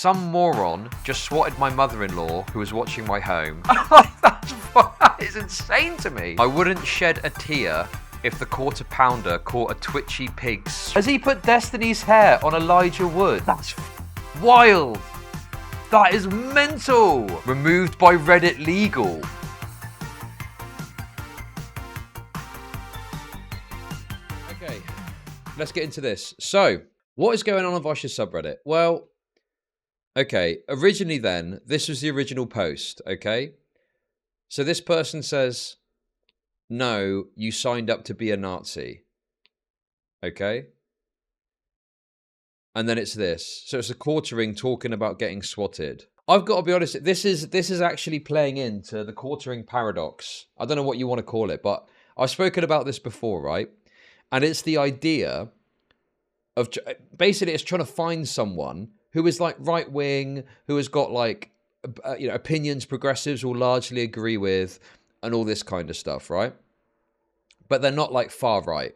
Some moron just swatted my mother-in-law who was watching my home. That is insane to me. I wouldn't shed a tear if the quarter pounder caught a twitchy pig. Has he put Destiny's hair on Elijah Wood? That's wild. That is mental. Removed by Reddit legal. Okay, let's get into this. So, what is going on Vaush's subreddit? Well, okay, originally then, this was the original post, okay? So this person says, no, you signed up to be a Nazi. Okay? And then it's this. So it's TheQuartering talking about getting swatted. I've got to be honest, this is actually playing into the quartering paradox. I don't know what you want to call it, but I've spoken about this before, right? And it's the idea of, basically it's trying to find someone who is like right-wing, who has got like, opinions progressives will largely agree with, and all this kind of stuff, right? But they're not like far right.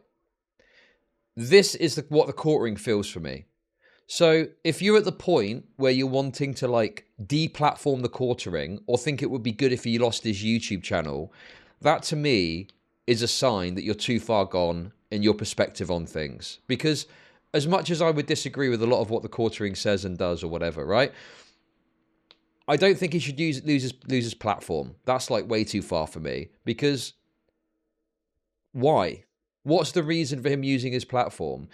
This is what TheQuartering feels for me. So if you're at the point where you're wanting to like deplatform TheQuartering or think it would be good if he lost his YouTube channel, that to me is a sign that you're too far gone in your perspective on things. Because as much as I would disagree with a lot of what TheQuartering says and does or whatever, right? I don't think he should lose his platform. That's like way too far for me. Because why? What's the reason for him using his platform?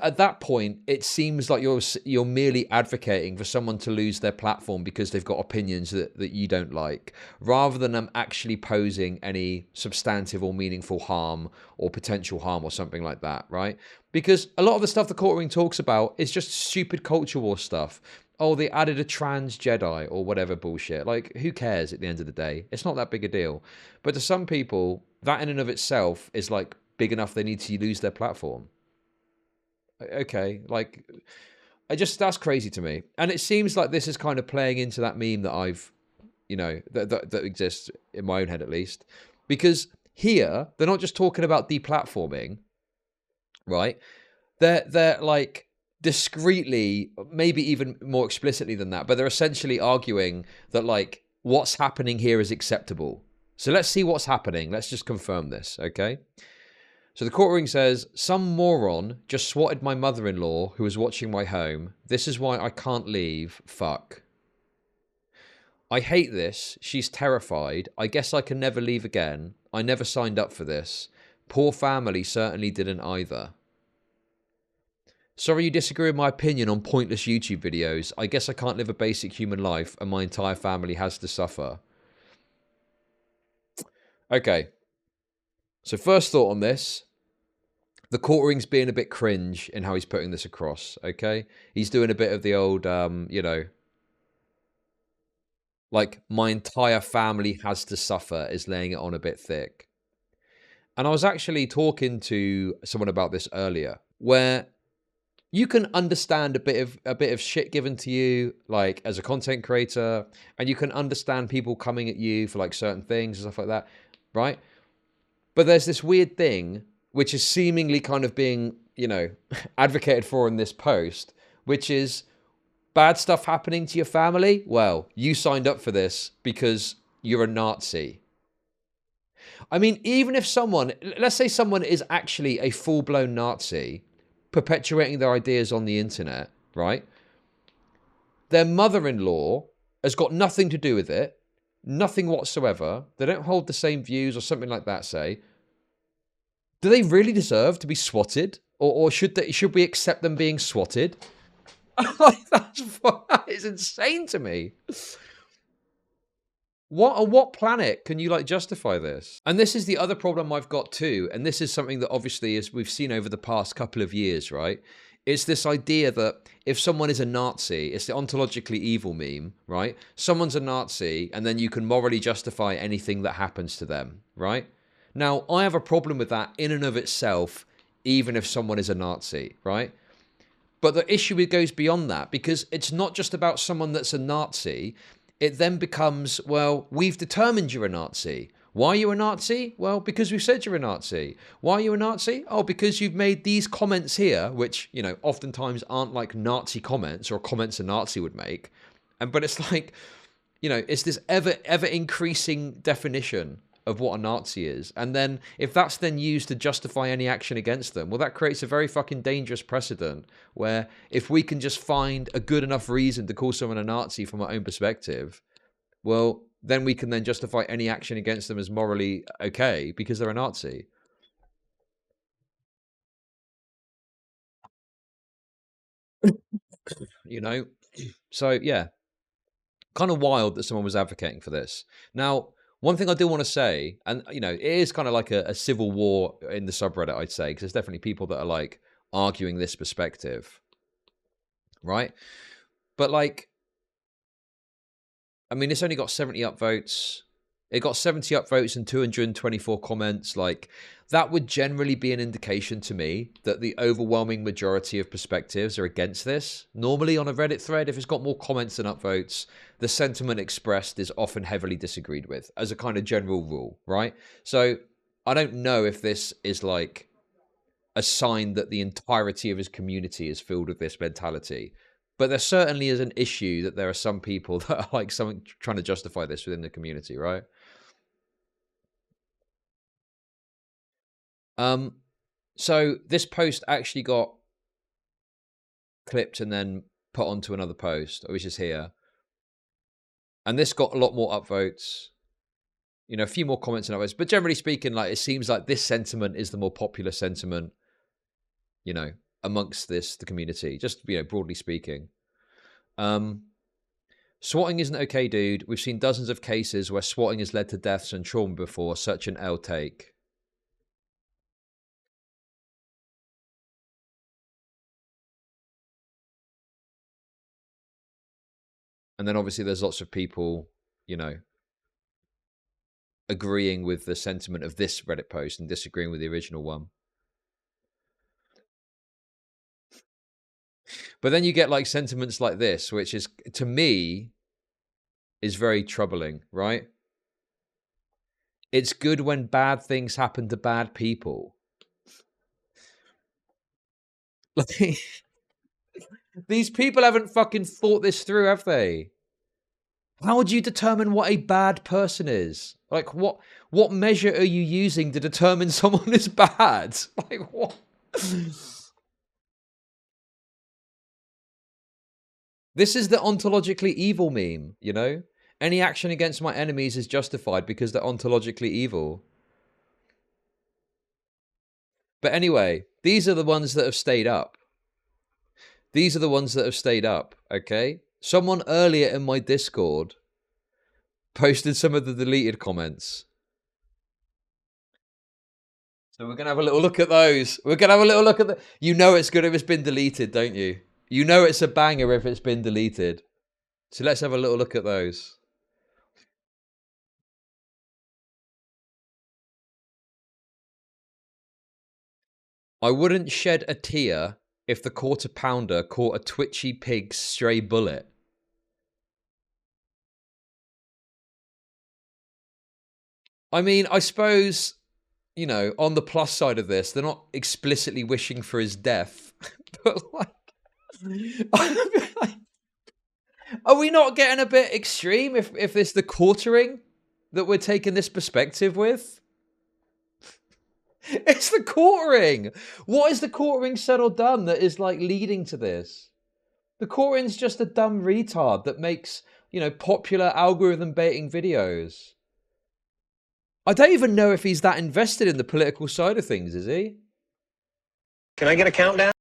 At that point, it seems like you're merely advocating for someone to lose their platform because they've got opinions that you don't like, rather than actually posing any substantive or meaningful harm or potential harm or something like that, right? Because a lot of the stuff TheQuartering talks about is just stupid culture war stuff. Oh, they added a trans Jedi or whatever bullshit. Like, who cares at the end of the day? It's not that big a deal. But to some people, that in and of itself is like big enough they need to lose their platform. Okay, like, that's crazy to me. And it seems like this is kind of playing into that meme that I've, that exists in my own head at least. Because here, they're not just talking about deplatforming, right? They're like discreetly, maybe even more explicitly than that, but they're essentially arguing that like what's happening here is acceptable. So let's see what's happening. Let's just confirm this, okay? So TheQuartering says, some moron just swatted my mother-in-law who was watching my home. This is why I can't leave. Fuck. I hate this. She's terrified. I guess I can never leave again. I never signed up for this. Poor family certainly didn't either. Sorry you disagree with my opinion on pointless YouTube videos. I guess I can't live a basic human life and my entire family has to suffer. Okay. So first thought on this, TheQuartering's being a bit cringe in how he's putting this across, okay? He's doing a bit of the old, like, my entire family has to suffer is laying it on a bit thick. And I was actually talking to someone about this earlier, where you can understand a bit of shit given to you, like, as a content creator, and you can understand people coming at you for, like, certain things and stuff like that, right? But there's this weird thing, which is seemingly kind of being, advocated for in this post, which is bad stuff happening to your family. Well, you signed up for this because you're a Nazi. I mean, even if let's say someone is actually a full-blown Nazi, perpetuating their ideas on the internet, right? Their mother-in-law has got nothing to do with it. Nothing whatsoever. They don't hold the same views or something like that, say. Do they really deserve to be swatted? Or should we accept them being swatted? That is insane to me. On what planet can you like justify this? And this is the other problem I've got too. And this is something that obviously is we've seen over the past couple of years, right? It's this idea that if someone is a Nazi, it's the ontologically evil meme, right? Someone's a Nazi, and then you can morally justify anything that happens to them, right? Now, I have a problem with that in and of itself, even if someone is a Nazi, right? But the issue goes beyond that, because it's not just about someone that's a Nazi. It then becomes, well, we've determined you're a Nazi. Why are you a Nazi? Well, because we said you're a Nazi. Why are you a Nazi? Oh, because you've made these comments here, which, you know, oftentimes aren't like Nazi comments or comments a Nazi would make. But it's like, you know, it's this ever increasing definition of what a Nazi is. And then if that's then used to justify any action against them, well, that creates a very fucking dangerous precedent where if we can just find a good enough reason to call someone a Nazi from our own perspective, well, then we can then justify any action against them as morally okay because they're a Nazi. You know? So, yeah. Kind of wild that someone was advocating for this. Now, one thing I do want to say, and, you know, it is kind of like a civil war in the subreddit, I'd say, because there's definitely people that are, like, arguing this perspective. Right? But, like, I mean, it's only got 70 upvotes. It got 70 upvotes and 224 comments. Like, that would generally be an indication to me that the overwhelming majority of perspectives are against this. Normally on a Reddit thread, if it's got more comments than upvotes, the sentiment expressed is often heavily disagreed with as a kind of general rule, right? So I don't know if this is like a sign that the entirety of his community is filled with this mentality. But there certainly is an issue that there are some people that are like something trying to justify this within the community, right? So this post actually got clipped and then put onto another post, which is here. And this got a lot more upvotes, you know, a few more comments and upvotes. But generally speaking, like, it seems like this sentiment is the more popular sentiment, you know, amongst the community, just, you know, broadly speaking. Swatting isn't okay, dude. We've seen dozens of cases where swatting has led to deaths and trauma before. Such an L take. And then obviously there's lots of people, you know, agreeing with the sentiment of this Reddit post and disagreeing with the original one. But then you get like sentiments like this, which is, to me, is very troubling, right? It's good when bad things happen to bad people. Like, these people haven't fucking thought this through, have they? How would you determine what a bad person is? Like, what measure are you using to determine someone is bad? Like, what? This is the ontologically evil meme, you know? Any action against my enemies is justified because they're ontologically evil. But anyway, these are the ones that have stayed up. These are the ones that have stayed up, okay? Someone earlier in my Discord posted some of the deleted comments. So we're going to have a little look at those. We're going to have a little look at the... You know it's good if it's been deleted, don't you? You know it's a banger if it's been deleted. So let's have a little look at those. I wouldn't shed a tear if the quarter pounder caught a twitchy pig's stray bullet. I mean, I suppose, you know, on the plus side of this, they're not explicitly wishing for his death. But like, are we not getting a bit extreme if it's the quartering that we're taking this perspective with? It's the quartering. What is the quartering said or done that is like leading to this? The quartering's just a dumb retard that makes, you know, popular algorithm baiting videos. I don't even know if he's that invested in the political side of things, is he? Can I get a countdown?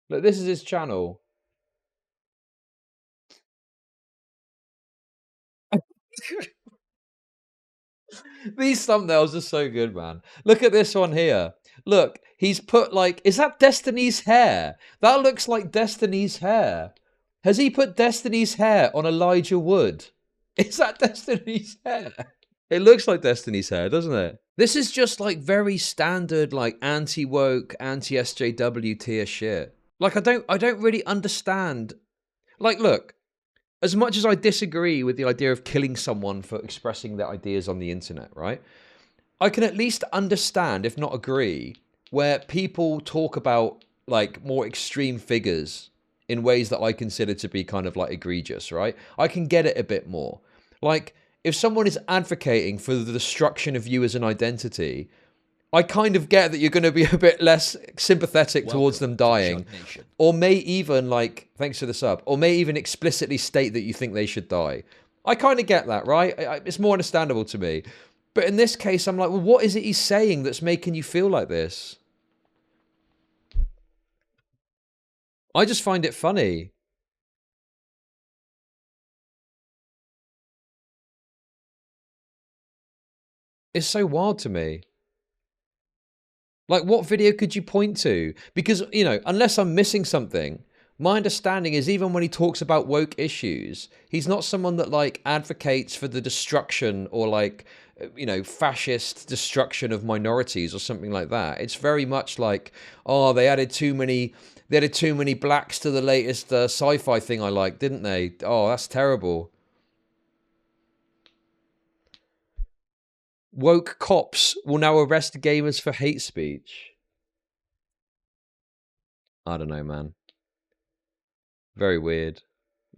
Look, this is his channel. These thumbnails are so good, man. Look at this one here. Look, he's put like, is that Destiny's hair? That looks like Destiny's hair. Has he put Destiny's hair on Elijah Wood? Is that Destiny's hair? It looks like Destiny's hair, doesn't it? This is just like very standard, like anti-woke, anti-SJW tier shit. Like, I don't really understand. Like, look, as much as I disagree with the idea of killing someone for expressing their ideas on the internet, right? I can at least understand, if not agree, where people talk about like more extreme figures in ways that I consider to be kind of like egregious, right? I can get it a bit more. Like, if someone is advocating for the destruction of you as an identity, I kind of get that you're going to be a bit less sympathetic towards them dying, or may even, like, thanks for the sub, or may even explicitly state that you think they should die. I kind of get that, right? It's more understandable to me. But in this case, I'm like, well, what is it he's saying that's making you feel like this? I just find it funny. It's so wild to me. Like, what video could you point to? Because, you know, unless I'm missing something, my understanding is even when he talks about woke issues, he's not someone that, like, advocates for the destruction or, like, you know, fascist destruction of minorities or something like that. It's very much like, oh, they added too many blacks to the latest sci-fi thing I like, didn't they? Oh, that's terrible. Woke cops will now arrest gamers for hate speech. I don't know, man. Very weird.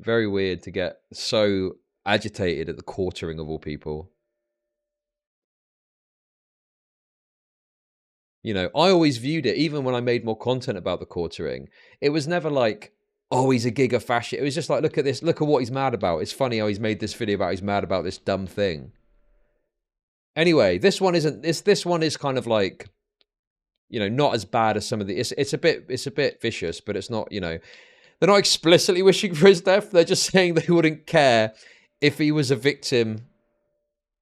Very weird to get so agitated at the quartering of all people. You know, I always viewed it, even when I made more content about the quartering, it was never like, oh, he's a giga fascist. It was just like, look at this, look at what he's mad about. It's funny how he's made this video about he's mad about this dumb thing. Anyway, this one isn't. This one is kind of like, you know, not as bad as some of the. It's a bit vicious, but it's not. You know, they're not explicitly wishing for his death. They're just saying they wouldn't care if he was a victim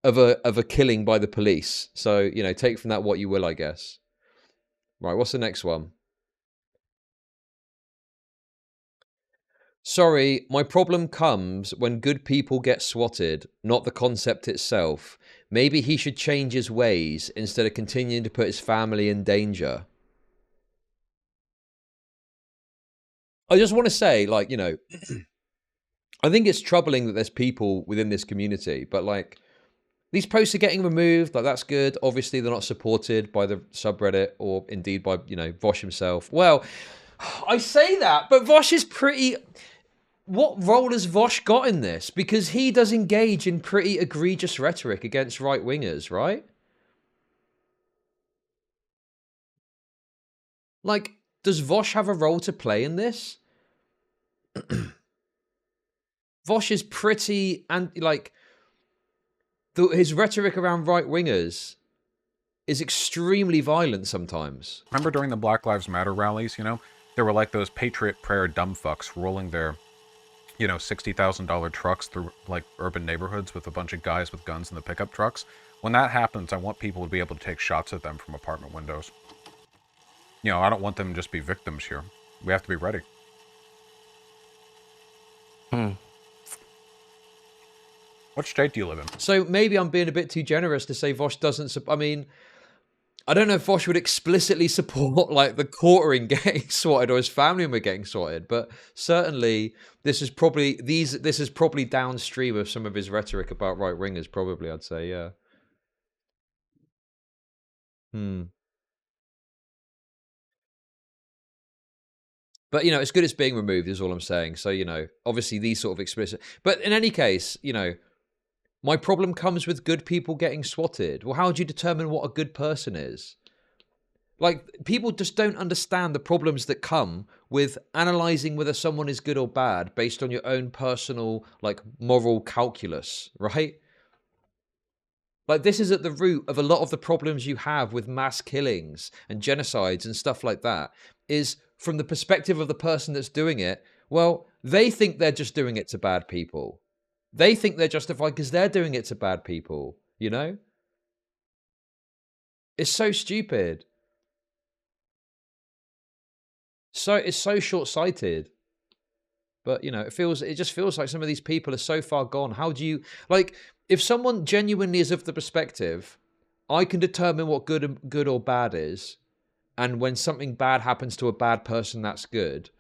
of a killing by the police. So, you know, take from that what you will, I guess. Right, what's the next one? Sorry, my problem comes when good people get swatted, not the concept itself. Maybe he should change his ways instead of continuing to put his family in danger. I just want to say, like, you know, I think it's troubling that there's people within this community, but like, these posts are getting removed. Like, that's good. Obviously, they're not supported by the subreddit or indeed by, you know, Vaush himself. Well, I say that, but Vaush is pretty... What role has Vaush got in this? Because he does engage in pretty egregious rhetoric against right-wingers, right? Like, does Vaush have a role to play in this? Vaush is pretty... and like, his rhetoric around right-wingers is extremely violent sometimes. Remember during the Black Lives Matter rallies, you know? There were like those Patriot Prayer dumb fucks rolling their... you know, $60,000 trucks through, like, urban neighborhoods with a bunch of guys with guns in the pickup trucks. When that happens, I want people to be able to take shots at them from apartment windows. You know, I don't want them to just be victims here. We have to be ready. What state do you live in? So maybe I'm being a bit too generous to say Vaush doesn't... I mean, I don't know if Vaush would explicitly support, like, the quartering getting swatted or his family member getting swatted, but certainly this is probably downstream of some of his rhetoric about right-wingers, probably, I'd say, yeah. But, you know, it's good it's being removed is all I'm saying. So, you know, obviously these sort of explicit... But in any case, you know, my problem comes with good people getting swatted. Well, how do you determine what a good person is? Like, people just don't understand the problems that come with analyzing whether someone is good or bad based on your own personal, like, moral calculus, right? Like, this is at the root of a lot of the problems you have with mass killings and genocides and stuff like that, is from the perspective of the person that's doing it. Well, they think they're just doing it to bad people. They think they're justified because they're doing it to bad people, you know? It's so stupid. So it's so short-sighted. But, you know, it just feels like some of these people are so far gone. How do you... Like, if someone genuinely is of the perspective, I can determine what good or bad is, and when something bad happens to a bad person, that's good.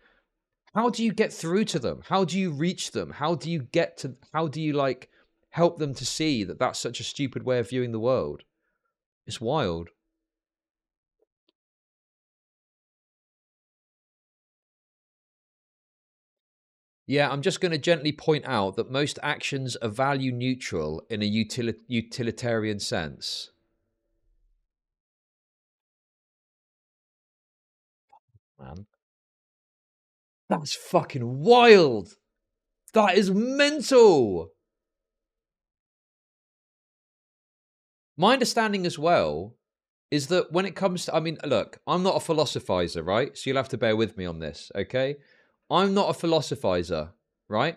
How do you get through to them? How do you reach them? How do you like help them to see that that's such a stupid way of viewing the world? It's wild. Yeah, I'm just going to gently point out that most actions are value neutral in a utilitarian sense. Man, that's fucking wild. That is mental. My understanding as well is that when it comes to, I mean, look, I'm not a philosophizer, right? So you'll have to bear with me on this, okay? I'm not a philosophizer, right?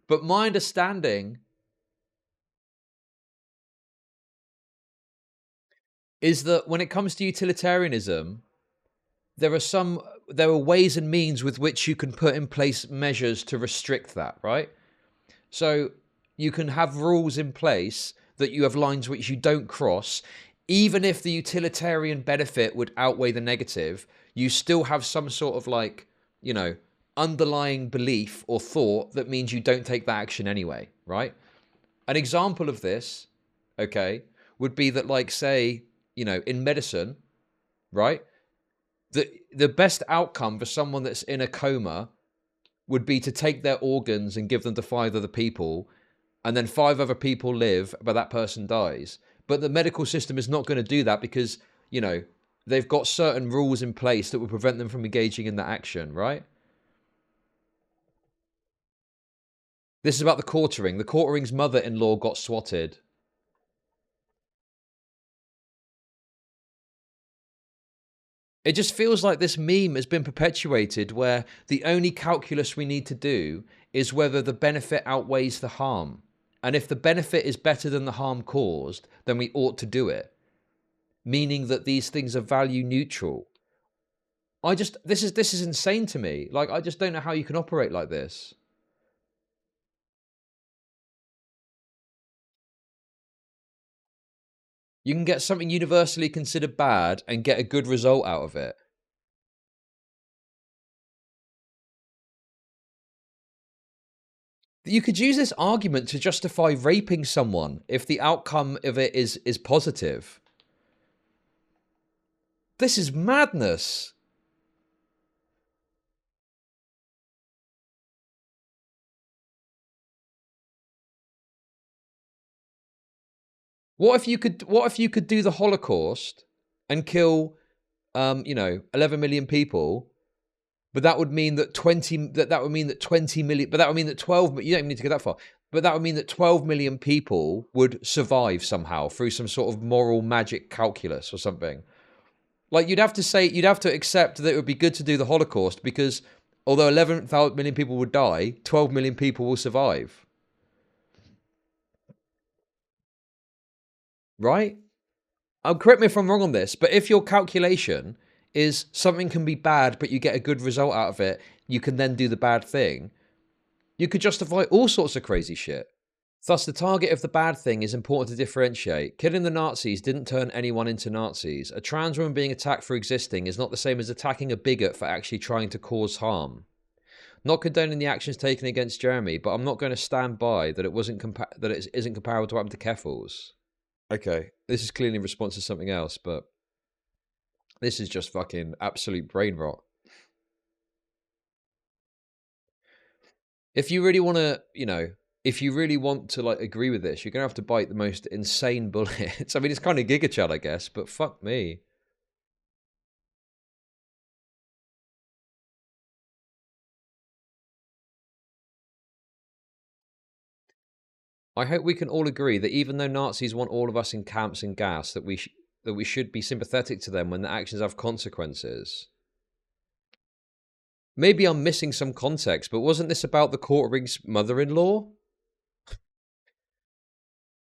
But my understanding is that when it comes to utilitarianism, there are ways and means with which you can put in place measures to restrict that, right? So you can have rules in place that you have lines which you don't cross. Even if the utilitarian benefit would outweigh the negative, you still have some sort of like, underlying belief or thought that means you don't take that action anyway, right? An example of this, okay, would be that, like, say, in medicine, right? The best outcome for someone that's in a coma would be to take their organs and give them to 5 other people, and then 5 other people live, but that person dies. But the medical system is not going to do that because, they've got certain rules in place that would prevent them from engaging in that action, right? This is about the quartering. The quartering's mother-in-law got swatted. It just feels like this meme has been perpetuated where the only calculus we need to do is whether the benefit outweighs the harm. And if the benefit is better than the harm caused, then we ought to do it. Meaning that these things are value neutral. This is insane to me. Like, I just don't know how you can operate like this. You can get something universally considered bad and get a good result out of it. You could use this argument to justify raping someone if the outcome of it is positive. This is madness. What if you could do the Holocaust and kill 11 million people, but that would mean that 20 million, but that would mean that 12, you don't even need to go that far. But that would mean that 12 million people would survive somehow through some sort of moral magic calculus or something. Like, you'd have to accept that it would be good to do the Holocaust because although 11 million people would die, 12 million people will survive. Right? Correct me if I'm wrong on this, but if your calculation is something can be bad, but you get a good result out of it, you can then do the bad thing, you could justify all sorts of crazy shit. Thus, the target of the bad thing is important to differentiate. Killing the Nazis didn't turn anyone into Nazis. A trans woman being attacked for existing is not the same as attacking a bigot for actually trying to cause harm. Not condoning the actions taken against Jeremy, but I'm not going to stand by that it isn't comparable to what happened to Keffels. Okay, this is clearly in response to something else, but this is just fucking absolute brain rot. If you really want to, if you really want to like agree with this, you're going to have to bite the most insane bullets. I mean, it's kind of Giga Chad, I guess, but fuck me. I hope we can all agree that even though Nazis want all of us in camps and gas, that we should be sympathetic to them when their actions have consequences. Maybe I'm missing some context, but wasn't this about the quartering's mother-in-law?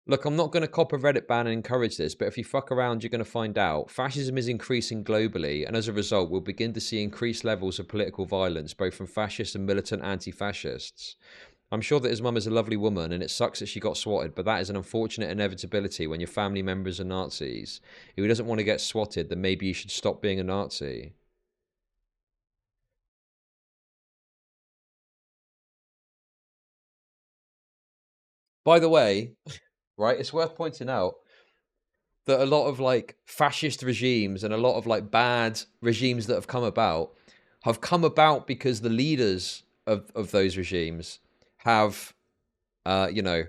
Look, I'm not going to cop a Reddit ban and encourage this, but if you fuck around, you're going to find out. Fascism is increasing globally, and as a result, we'll begin to see increased levels of political violence, both from fascists and militant anti-fascists. I'm sure that his mum is a lovely woman, and it sucks that she got swatted, but that is an unfortunate inevitability when your family members are Nazis. If he doesn't want to get swatted, then maybe you should stop being a Nazi. By the way, right, it's worth pointing out that a lot of like fascist regimes and a lot of like bad regimes that have come about because the leaders of those regimes have, you know,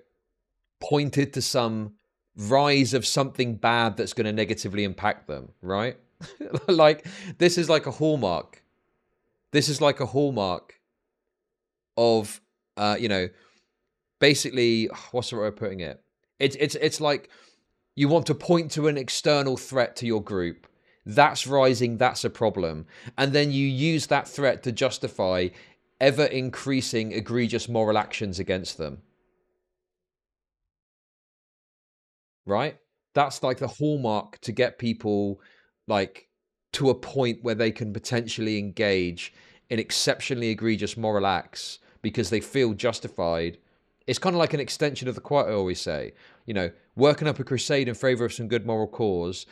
pointed to some rise of something bad that's going to negatively impact them, right? Like, this is like a hallmark. This is like a hallmark of, you know, basically, what's the right way of putting it? It's like you want to point to an external threat to your group. That's rising, that's a problem. And then you use that threat to justify ever increasing egregious moral actions against them. Right? That's like the hallmark to get people like to a point where they can potentially engage in exceptionally egregious moral acts because they feel justified. It's kind of like an extension of the quote I always say, you know, working up a crusade in favor of some good moral cause,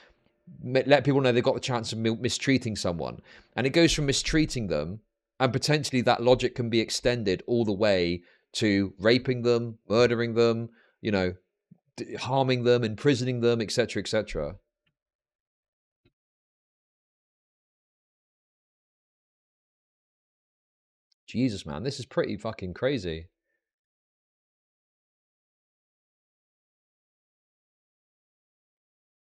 let people know they've got the chance of mistreating someone. And it goes from mistreating them, and potentially that logic can be extended all the way to raping them, murdering them, you know, harming them, imprisoning them, etc., etc. Jesus, man, this is pretty fucking crazy.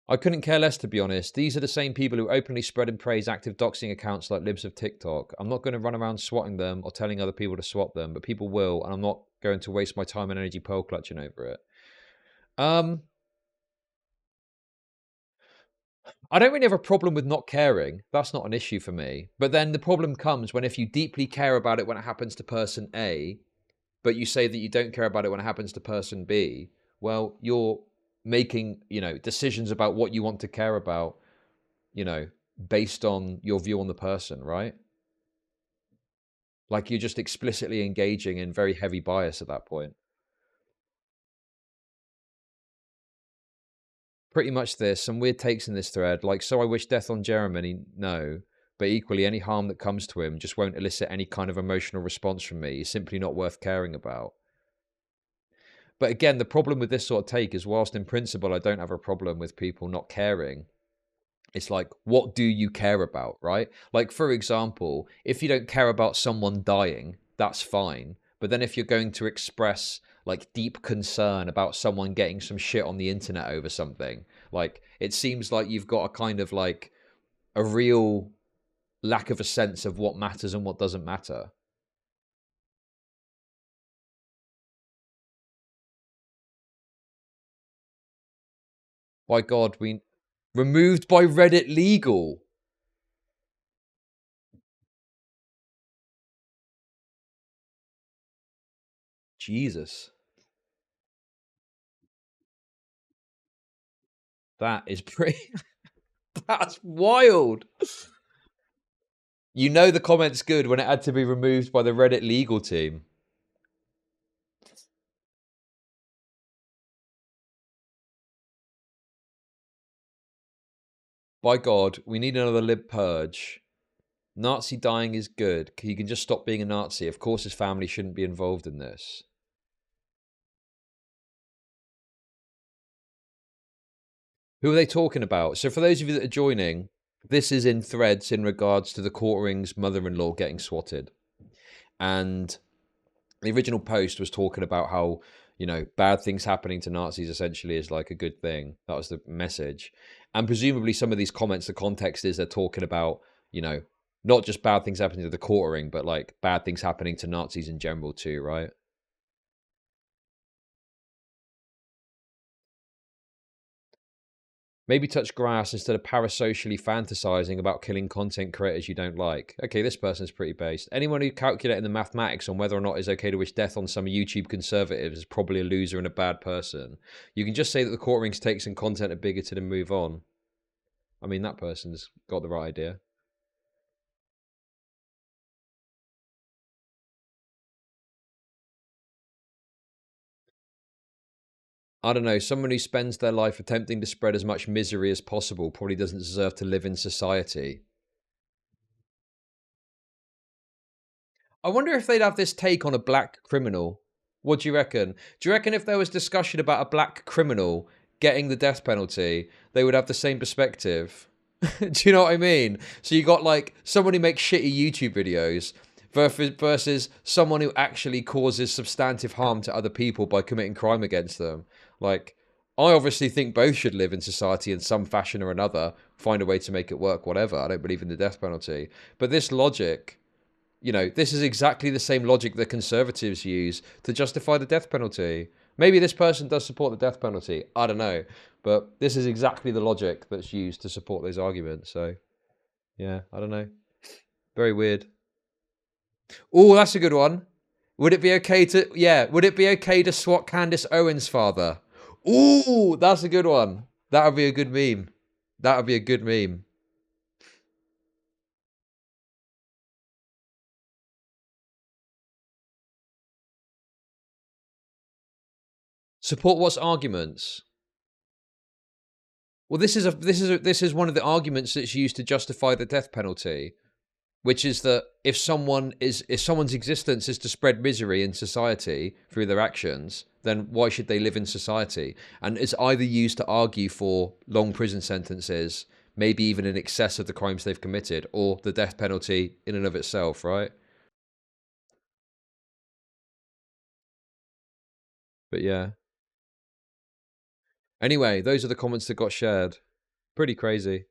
I couldn't care less, to be honest. These are the same people who openly spread and praise active doxing accounts like libs of TikTok. I'm not going to run around swatting them or telling other people to swat them, but people will, and I'm not going to waste my time and energy pearl clutching over it. I don't really have a problem with not caring. That's not an issue for me. But then the problem comes when if you deeply care about it when it happens to person A, but you say that you don't care about it when it happens to person B, well, you're making, you know, decisions about what you want to care about, you know, based on your view on the person, right? Like you're just explicitly engaging in very heavy bias at that point. Pretty much this, some weird takes in this thread, like, so I wish death on Jeremy, no, but equally any harm that comes to him just won't elicit any kind of emotional response from me. He's simply not worth caring about. But again, the problem with this sort of take is whilst in principle I don't have a problem with people not caring, it's like, what do you care about, right? Like, for example, if you don't care about someone dying, that's fine. But then if you're going to express like deep concern about someone getting some shit on the internet over something, like, it seems like you've got a kind of like a real lack of a sense of what matters and what doesn't matter. By God, we removed by Reddit legal. Jesus. That is pretty that's wild. You know the comment's good when it had to be removed by the Reddit legal team. By God, we need another lib purge. Nazi dying is good. He can just stop being a Nazi. Of course his family shouldn't be involved in this. Who are they talking about? So for those of you that are joining, this is in threads in regards to TheQuartering's mother-in-law getting swatted. And the original post was talking about how, you know, bad things happening to Nazis essentially is like a good thing. That was the message. And presumably some of these comments, the context is they're talking about, you know, not just bad things happening to the quartering, but like bad things happening to Nazis in general too, right? Maybe touch grass instead of parasocially fantasizing about killing content creators you don't like. Okay, this person's pretty based. Anyone who calculating the mathematics on whether or not it's okay to wish death on some YouTube conservatives is probably a loser and a bad person. You can just say that the quartering's takes and content are bigoted and move on. I mean, that person's got the right idea. I don't know, someone who spends their life attempting to spread as much misery as possible probably doesn't deserve to live in society. I wonder if they'd have this take on a black criminal. What do you reckon? Do you reckon if there was discussion about a black criminal getting the death penalty, they would have the same perspective? Do you know what I mean? So you got like someone who makes shitty YouTube videos versus someone who actually causes substantive harm to other people by committing crime against them. Like, I obviously think both should live in society in some fashion or another, find a way to make it work, whatever. I don't believe in the death penalty. But this logic, you know, this is exactly the same logic that conservatives use to justify the death penalty. Maybe this person does support the death penalty. I don't know. But this is exactly the logic that's used to support those arguments. So, yeah, I don't know. Very weird. Oh, that's a good one. Would it be okay to swat Candace Owens' father? Ooh, that's a good one. That would be a good meme. That would be a good meme. Support what's arguments? Well, this is one of the arguments that's used to justify the death penalty, which is that if someone's existence is to spread misery in society through their actions, then why should they live in society? And it's either used to argue for long prison sentences, maybe even in excess of the crimes they've committed, or the death penalty in and of itself, right? But yeah. Anyway, those are the comments that got shared. Pretty crazy.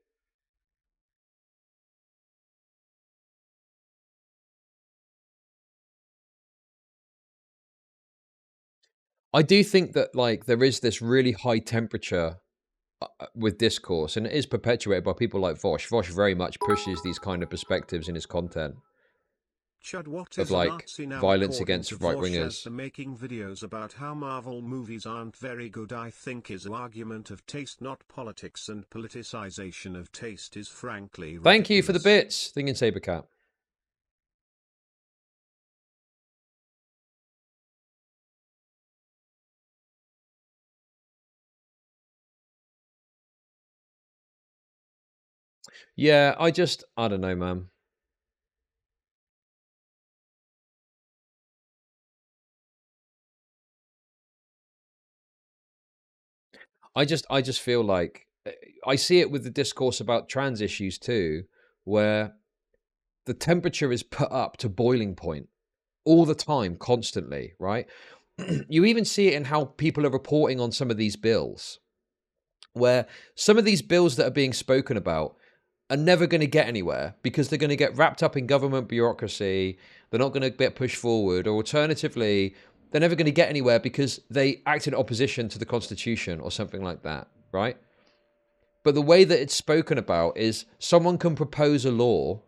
I do think that like there is this really high temperature with discourse, and it is perpetuated by people like Vaush. Vaush very much pushes these kind of perspectives in his content. Chud, what of is like Nazi now, violence according against to right Vaush, wingers. the making videos about how Marvel movies aren't very good, I think his argument of taste, not politics, and politicization of taste is frankly ridiculous. Thank you for the bits, Thinking Sabercat. Yeah, I don't know, man. I just feel like I see it with the discourse about trans issues too, where the temperature is put up to boiling point all the time, constantly, right? You even see it in how people are reporting on some of these bills, where some of these bills that are being spoken about are never going to get anywhere because they're going to get wrapped up in government bureaucracy. They're not going to get pushed forward, or alternatively, they're never going to get anywhere because they act in opposition to the Constitution or something like that, right? But the way that it's spoken about is someone can propose a law,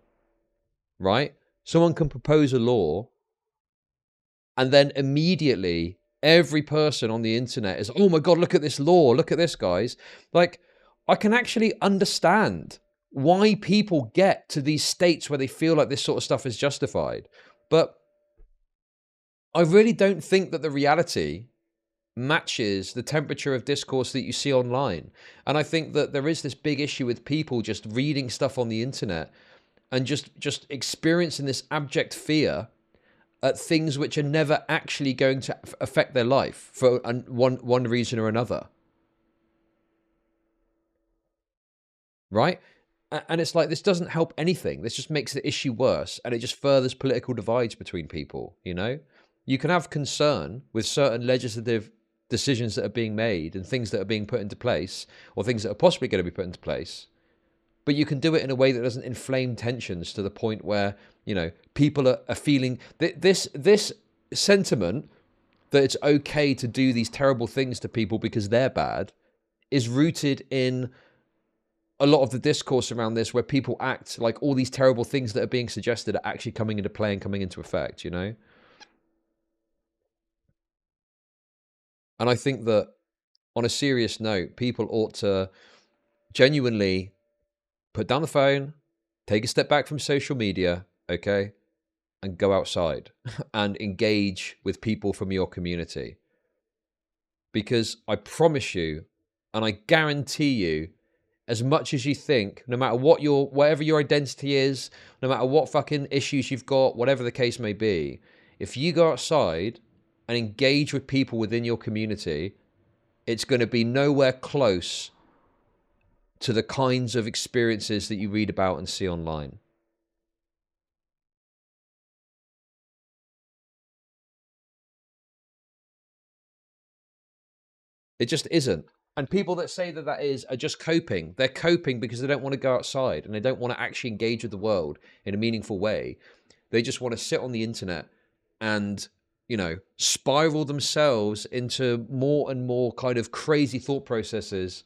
right? Someone can propose a law, and then immediately every person on the internet is, oh my God, look at this law. Look at this, guys. Like, I can actually understand why people get to these states where they feel like this sort of stuff is justified. But I really don't think that the reality matches the temperature of discourse that you see online. And I think that there is this big issue with people just reading stuff on the internet and just experiencing this abject fear at things which are never actually going to affect their life for one reason or another. Right? And it's like, this doesn't help anything. This just makes the issue worse, and it just furthers political divides between people, you know? You can have concern with certain legislative decisions that are being made and things that are being put into place, or things that are possibly going to be put into place, but you can do it in a way that doesn't inflame tensions to the point where, you know, people are feeling this sentiment that it's okay to do these terrible things to people because they're bad is rooted in a lot of the discourse around this, where people act like all these terrible things that are being suggested are actually coming into play and coming into effect, you know? And I think that on a serious note, people ought to genuinely put down the phone, take a step back from social media, okay, and go outside and engage with people from your community. Because I promise you, and I guarantee you, as much as you think, no matter what whatever your identity is, no matter what fucking issues you've got, whatever the case may be, if you go outside and engage with people within your community, it's going to be nowhere close to the kinds of experiences that you read about and see online. It just isn't. And people that say that that is are just coping. They're coping because they don't want to go outside and they don't want to actually engage with the world in a meaningful way. They just want to sit on the internet and, you know, spiral themselves into more and more kind of crazy thought processes.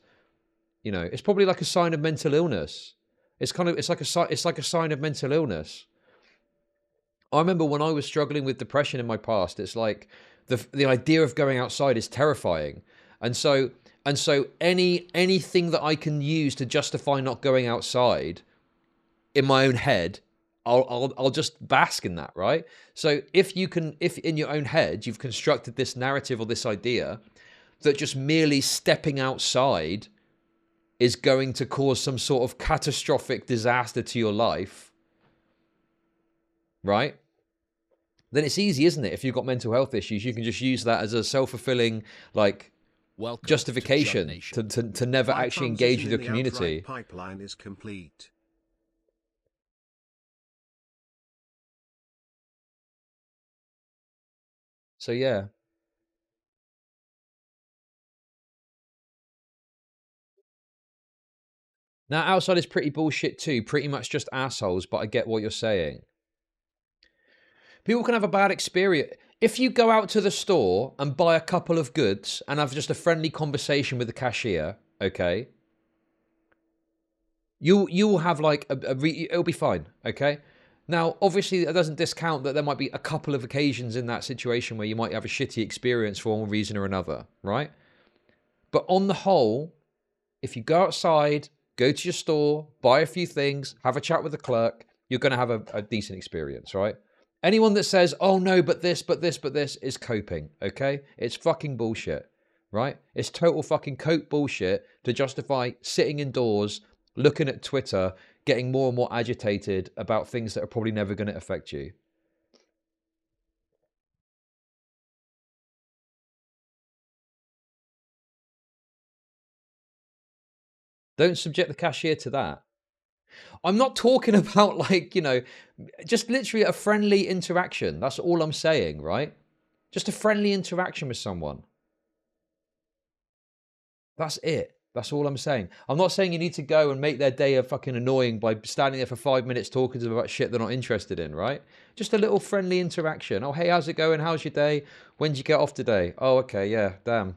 You know, it's probably like a sign of mental illness. It's like a sign of mental illness. I remember when I was struggling with depression in my past, it's like the idea of going outside is terrifying. And so anything that I can use to justify not going outside in my own head, I'll just bask in that, right? So if in your own head you've constructed this narrative or this idea that just merely stepping outside is going to cause some sort of catastrophic disaster to your life, right? Then it's easy, isn't it? If you've got mental health issues, you can just use that as a self-fulfilling, like, justification to never actually engage with your community. Pipeline is complete. So yeah. Now outside is pretty bullshit too, pretty much just assholes, but I get what you're saying. People can have a bad experience. If you go out to the store and buy a couple of goods and have just a friendly conversation with the cashier, okay, you will have like it'll be fine, okay? Now, obviously, it doesn't discount that there might be a couple of occasions in that situation where you might have a shitty experience for one reason or another, right? But on the whole, if you go outside, go to your store, buy a few things, have a chat with the clerk, you're going to have a decent experience, right? Anyone that says, oh no, but this is coping, okay? It's fucking bullshit, right? It's total fucking cope bullshit to justify sitting indoors, looking at Twitter, getting more and more agitated about things that are probably never going to affect you. Don't subject the cashier to that. I'm not talking about like, you know, just literally a friendly interaction. That's all I'm saying, right? Just a friendly interaction with someone. That's it. That's all I'm saying. I'm not saying you need to go and make their day a fucking annoying by standing there for 5 minutes talking to them about shit they're not interested in, right? Just a little friendly interaction. Oh, hey, how's it going? How's your day? When did you get off today? Oh, okay, yeah, damn.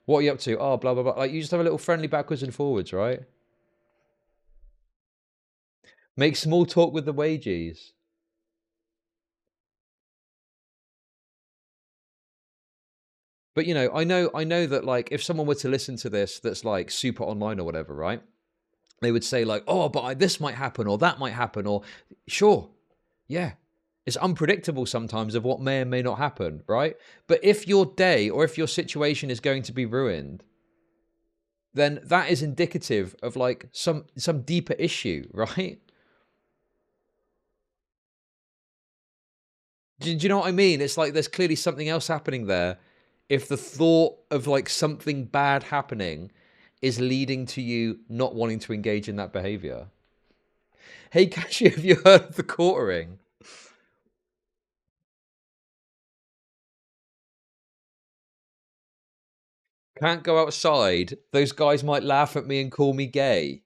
What are you up to? Oh, blah, blah, blah. Like, you just have a little friendly backwards and forwards, right? Make small talk with the wages. But, you know, I know that, like, if someone were to listen to this that's, like, super online or whatever, right? They would say, like, oh, but this might happen or that might happen or... Sure, yeah. It's unpredictable sometimes of what may or may not happen, right? But if your day or if your situation is going to be ruined, then that is indicative of, like, some deeper issue, right? Do you know what I mean? It's like there's clearly something else happening there. If the thought of like something bad happening is leading to you not wanting to engage in that behavior. Hey, Kashi, have you heard of TheQuartering? Can't go outside. Those guys might laugh at me and call me gay.